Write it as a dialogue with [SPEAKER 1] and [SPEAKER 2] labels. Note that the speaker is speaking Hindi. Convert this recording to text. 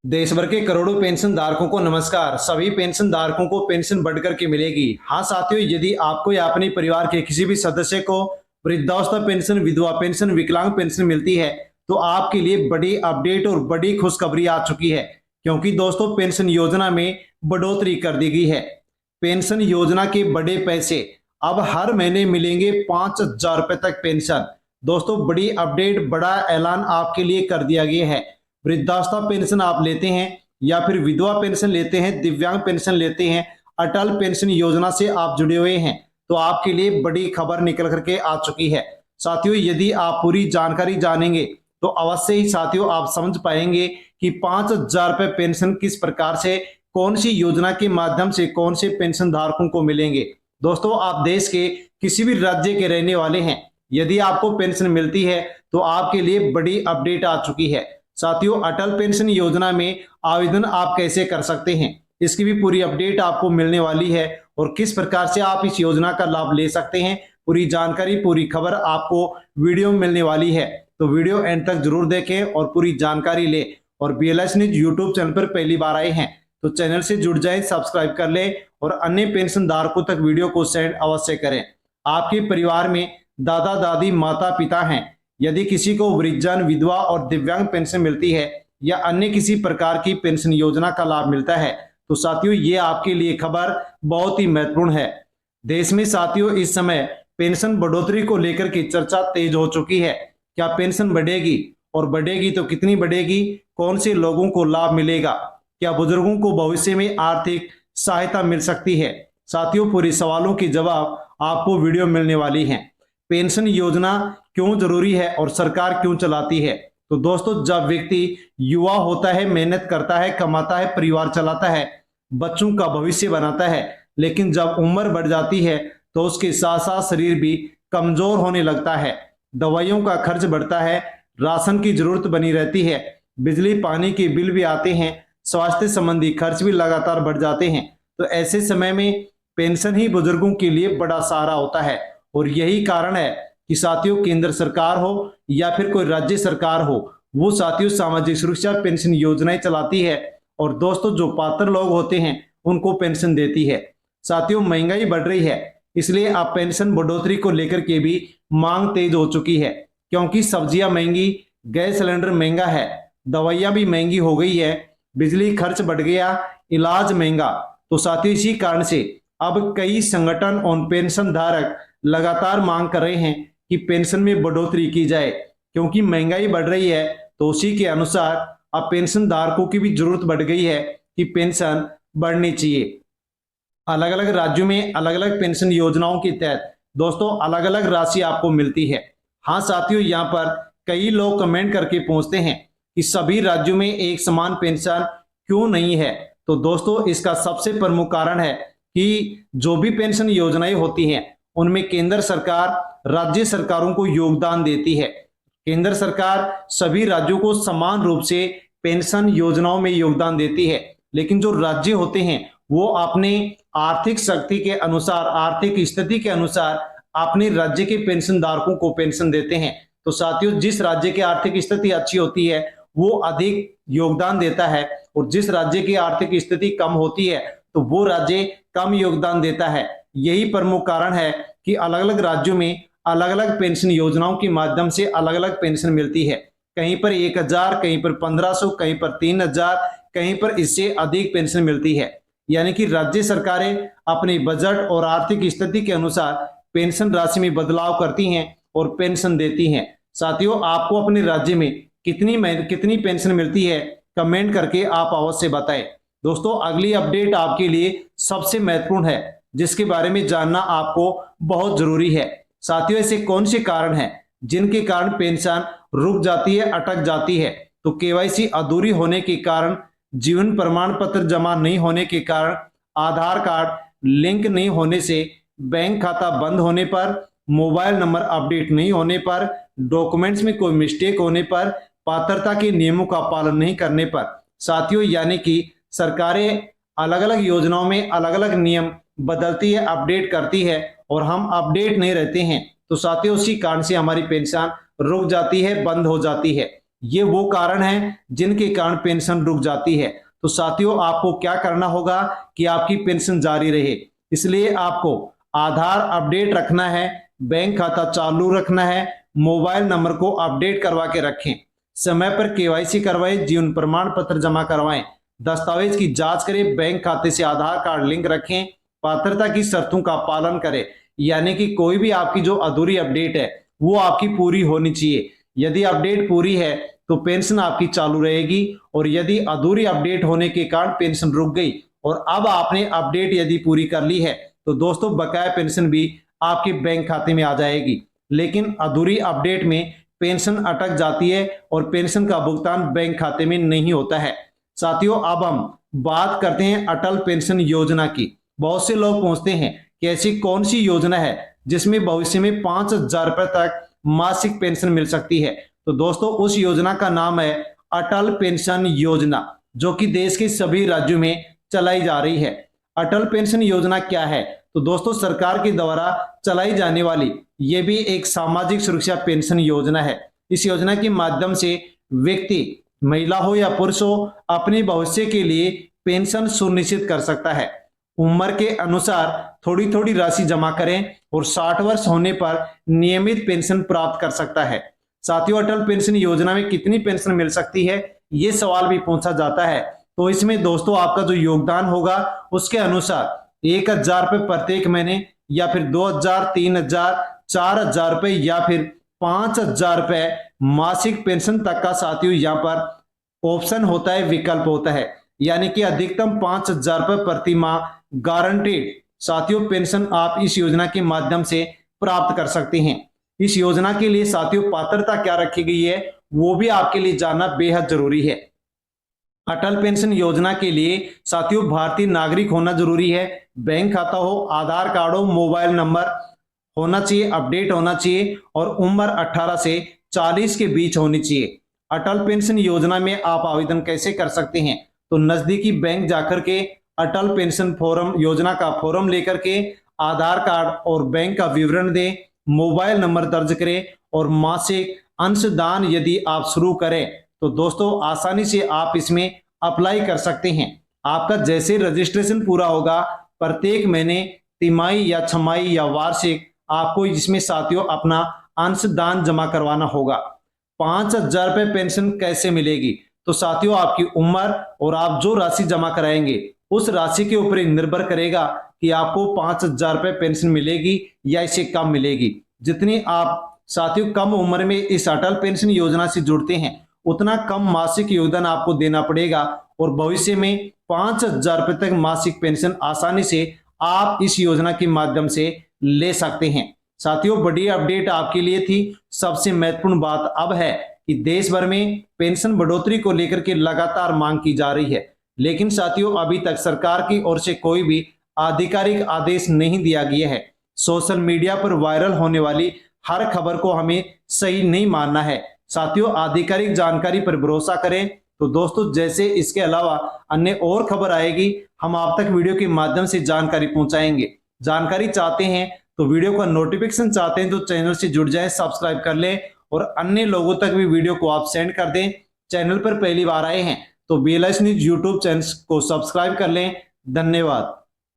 [SPEAKER 1] देश भर के करोड़ों पेंशन धारकों को नमस्कार। सभी पेंशन धारकों को पेंशन बढ़कर के मिलेगी। हाँ साथियों, यदि आपको या अपने परिवार के किसी भी सदस्य को वृद्धावस्था पेंशन, विधवा पेंशन, विकलांग पेंशन मिलती है तो आपके लिए बड़ी अपडेट और बड़ी खुशखबरी आ चुकी है, क्योंकि दोस्तों पेंशन योजना में बढ़ोतरी कर दी गई है। पेंशन योजना के बड़े पैसे अब हर महीने मिलेंगे 5,000 रुपए तक पेंशन। दोस्तों बड़ी अपडेट, बड़ा ऐलान आपके लिए कर दिया गया है। वृद्धावस्था पेंशन आप लेते हैं या फिर विधवा पेंशन लेते हैं, दिव्यांग पेंशन लेते हैं, अटल पेंशन योजना से आप जुड़े हुए हैं तो आपके लिए बड़ी खबर निकल करके आ चुकी है। साथियों यदि आप पूरी जानकारी जानेंगे तो अवश्य ही साथियों आप समझ पाएंगे कि 5,000 रुपए पेंशन किस प्रकार से, कौन सी योजना के माध्यम से कौन से पेंशन धारकों को मिलेंगे। दोस्तों आप देश के किसी भी राज्य के रहने वाले हैं, यदि आपको पेंशन मिलती है तो आपके लिए बड़ी अपडेट आ चुकी है। साथियों अटल पेंशन योजना में आवेदन आप कैसे कर सकते हैं, इसकी भी पूरी अपडेट आपको मिलने वाली है और किस प्रकार से आप इस योजना का लाभ ले सकते हैं, पूरी जानकारी, पूरी खबर आपको वीडियो में मिलने वाली है। तो वीडियो एंड तक जरूर देखें और पूरी जानकारी ले। और BLS न्यूज यूट्यूब चैनल पर पहली बार आए हैं तो चैनल से जुड़ जाएं, सब्सक्राइब कर लें और अन्य पेंशन धारकों तक वीडियो को सेंड अवश्य करें। आपके परिवार में दादा दादी, माता पिता हैं, यदि किसी को वृद्धजन, विधवा और दिव्यांग पेंशन मिलती है या अन्य किसी प्रकार की पेंशन योजना का लाभ मिलता है तो साथियों ये आपके लिए खबर बहुत ही महत्वपूर्ण है। देश में साथियों इस समय पेंशन बढ़ोतरी को लेकर के चर्चा तेज हो चुकी है। क्या पेंशन बढ़ेगी और बढ़ेगी तो कितनी बढ़ेगी, कौन से लोगों को लाभ मिलेगा, क्या बुजुर्गों को भविष्य में आर्थिक सहायता मिल सकती है। साथियों पूरे सवालों के जवाब आपको वीडियो मिलने वाली है। पेंशन योजना क्यों जरूरी है और सरकार क्यों चलाती है। तो दोस्तों जब व्यक्ति युवा होता है, मेहनत करता है, कमाता है, परिवार चलाता है, बच्चों का भविष्य बनाता है, लेकिन जब उम्र बढ़ जाती है तो उसके साथ साथ शरीर भी कमजोर होने लगता है, दवाइयों का खर्च बढ़ता है, राशन की जरूरत बनी रहती है, बिजली पानी के बिल भी आते हैं, स्वास्थ्य संबंधी खर्च भी लगातार बढ़ जाते हैं। तो ऐसे समय में पेंशन ही बुजुर्गों के लिए बड़ा सहारा होता है और यही कारण है कि साथियों केंद्र सरकार हो या फिर कोई राज्य सरकार हो, वो साथियों सामाजिक सुरक्षा पेंशन योजनाएं चलाती है और दोस्तों जो पात्र लोग होते हैं उनको पेंशन देती है। साथियों महंगाई बढ़ रही है, इसलिए अब पेंशन बढ़ोतरी को लेकर के भी मांग तेज हो चुकी है, क्योंकि सब्जियां महंगी, गैस सिलेंडर महंगा है, दवाइयां भी महंगी हो गई है, बिजली खर्च बढ़ गया, इलाज महंगा। तो साथियों इसी कारण से अब कई संगठन और पेंशन धारक लगातार मांग कर रहे हैं कि पेंशन में बढ़ोतरी की जाए, क्योंकि महंगाई बढ़ रही है तो उसी के अनुसार अब पेंशन धारकों की भी जरूरत बढ़ गई है कि पेंशन बढ़नी चाहिए। अलग अलग राज्यों में अलग अलग पेंशन योजनाओं के तहत दोस्तों अलग अलग राशि आपको मिलती है। हाँ साथियों यहाँ पर कई लोग कमेंट करके पूछते हैं कि सभी राज्यों में एक समान पेंशन क्यों नहीं है। तो दोस्तों इसका सबसे प्रमुख कारण है कि जो भी पेंशन योजनाएं होती हैं उनमें केंद्र सरकार राज्य सरकारों को योगदान देती है। केंद्र सरकार सभी राज्यों को समान रूप से पेंशन योजनाओं में योगदान देती है, लेकिन जो राज्य होते हैं वो अपने आर्थिक शक्ति के अनुसार, आर्थिक स्थिति के अनुसार अपने राज्य के पेंशन धारकों को पेंशन देते हैं। तो साथियों जिस राज्य की आर्थिक स्थिति अच्छी होती है वो अधिक योगदान देता है और जिस राज्य की आर्थिक स्थिति कम होती है तो वो राज्य कम योगदान देता है। यही प्रमुख कारण है कि अलग अलग राज्यों में अलग अलग पेंशन योजनाओं के माध्यम से अलग अलग पेंशन मिलती है। कहीं पर 1,000, कहीं पर 1,500, कहीं पर 3,000, कहीं पर इससे अधिक पेंशन मिलती है। यानी कि राज्य सरकारें अपने बजट और आर्थिक स्थिति के अनुसार पेंशन राशि में बदलाव करती हैं और पेंशन देती हैं। साथियों आपको अपने राज्य में कितनी पेंशन मिलती है कमेंट करके आप अवश्य बताएं। दोस्तों अगली अपडेट आपके लिए सबसे महत्वपूर्ण है, जिसके बारे में जानना आपको बहुत जरूरी है। साथियों ऐसे कौन से कारण हैं जिनके कारण पेंशन रुक जाती है, अटक जाती है। तो KYC अधूरी होने के कारण, जीवन प्रमाण पत्र जमा नहीं होने के कारण, आधार कार्ड लिंक नहीं होने से, बैंक खाता बंद होने पर, मोबाइल नंबर अपडेट नहीं होने पर, डॉक्यूमेंट्स में कोई मिस्टेक होने पर, पात्रता के नियमों का पालन नहीं करने पर। साथियों यानी कि सरकारें अलग अलग योजनाओं में अलग अलग नियम बदलती है, अपडेट करती है और हम अपडेट नहीं रहते हैं तो साथियों उसी कारण से हमारी पेंशन रुक जाती है, बंद हो जाती है। ये वो कारण है जिनके कारण पेंशन रुक जाती है। तो साथियों, आपको क्या करना होगा कि आपकी पेंशन जारी रहे, इसलिए आपको आधार अपडेट रखना है, बैंक खाता चालू रखना है, मोबाइल नंबर को अपडेट करवा के रखें, समय पर केवाईसी करवाएं, जीवन प्रमाण पत्र जमा करवाएं, दस्तावेज की जांच करें, बैंक खाते से आधार कार्ड लिंक रखें, पात्रता की शर्तों का पालन करें। यानी कि कोई भी आपकी जो अधूरी अपडेट है वो आपकी पूरी होनी चाहिए। यदि अपडेट पूरी है तो पेंशन आपकी चालू रहेगी, और यदि अधूरी अपडेट होने के कारण पेंशन रुक गई और अब आपने अपडेट यदि पूरी कर ली है तो दोस्तों बकाया पेंशन भी आपके बैंक खाते में आ जाएगी। लेकिन अधूरी अपडेट में पेंशन अटक जाती है और पेंशन का भुगतान बैंक खाते में नहीं होता है। साथियों, अब हम बात करते हैं अटल पेंशन योजना की। बहुत से लोग पूछते हैं कि ऐसी कौन सी योजना है जिसमें भविष्य में 5,000 रुपए तक मासिक पेंशन मिल सकती है। तो दोस्तों, उस योजना का नाम है अटल पेंशन योजना, जो कि देश के सभी राज्यों में चलाई जा रही है। अटल पेंशन योजना क्या है? तो दोस्तों, सरकार के द्वारा चलाई जाने वाली ये भी एक सामाजिक सुरक्षा पेंशन योजना है। इस योजना के माध्यम से व्यक्ति, महिला हो या पुरुष हो, अपने भविष्य के लिए पेंशन सुनिश्चित कर सकता है। उम्र के अनुसार थोड़ी थोड़ी राशि जमा करें और 60 वर्ष होने पर नियमित पेंशन प्राप्त कर सकता है। साथियों, अटल पेंशन योजना में कितनी पेंशन मिल सकती है, ये सवाल भी पूछा जाता है। तो इसमें दोस्तों आपका जो योगदान होगा उसके अनुसार 1,000 रुपए प्रत्येक महीने, या फिर 2,000, 3,000, 4,000 रुपए, या फिर 5,000 रुपए मासिक पेंशन तक का साथियों यहाँ पर ऑप्शन होता है, विकल्प होता है। यानी कि अधिकतम 5,000 रुपए प्रति माह गारंटीड साथियों पेंशन आप इस योजना के माध्यम से प्राप्त कर सकते हैं। इस योजना के लिए साथियों पात्रता क्या रखी गई है वो भी आपके लिए जानना बेहद जरूरी है। अटल पेंशन योजना के लिए साथियों भारतीय नागरिक होना जरूरी है, बैंक खाता हो, आधार कार्ड हो, मोबाइल नंबर होना चाहिए, अपडेट होना चाहिए, और उम्र 18 से 40 के बीच होनी चाहिए। अटल पेंशन योजना में आप आवेदन कैसे कर सकते हैं? तो नजदीकी बैंक जाकर के अटल पेंशन फॉर्म योजना का फॉर्म लेकर के आधार कार्ड और बैंक का विवरण दें, मोबाइल नंबर दर्ज करें और मासिक अंशदान यदि आप शुरू करें तो दोस्तों आसानी से आप इसमें अप्लाई कर सकते हैं। आपका जैसे रजिस्ट्रेशन पूरा होगा, प्रत्येक महीने, तिमाही या छमाही या वार्षिक आपको इसमें साथियों अपना अंशदान जमा करवाना होगा। 5,000 रुपए पेंशन कैसे मिलेगी? तो साथियों आपकी उम्र और आप जो राशि जमा कराएंगे उस राशि के ऊपर निर्भर करेगा कि आपको 5,000 रुपए पेंशन मिलेगी या इससे कम मिलेगी। जितनी आप साथियों कम उम्र में इस अटल पेंशन योजना से जुड़ते हैं उतना कम मासिक योगदान आपको देना पड़ेगा, और भविष्य में 5,000 रुपए तक मासिक पेंशन आसानी से आप इस योजना के माध्यम से ले सकते हैं। साथियों, बड़ी अपडेट आपके लिए थी। सबसे महत्वपूर्ण बात अब है कि देश भर में पेंशन बढ़ोतरी को लेकर के लगातार मांग की जा रही है, लेकिन साथियों अभी तक सरकार की ओर से कोई भी आधिकारिक आदेश नहीं दिया गया है। सोशल मीडिया पर वायरल होने वाली हर खबर को हमें सही नहीं मानना है। साथियों, आधिकारिक जानकारी पर भरोसा करें। तो दोस्तों, जैसे इसके अलावा अन्य और खबर आएगी हम आप तक वीडियो के माध्यम से जानकारी पहुंचाएंगे। जानकारी चाहते हैं तो वीडियो का नोटिफिकेशन चाहते हैं तो चैनल से जुड़ जाएं, सब्सक्राइब कर लें और अन्य लोगों तक भी वीडियो को आप सेंड कर दें। चैनल पर पहली बार आए हैं तो बेल आइकन यूट्यूब चैनल को सब्सक्राइब कर लें। धन्यवाद।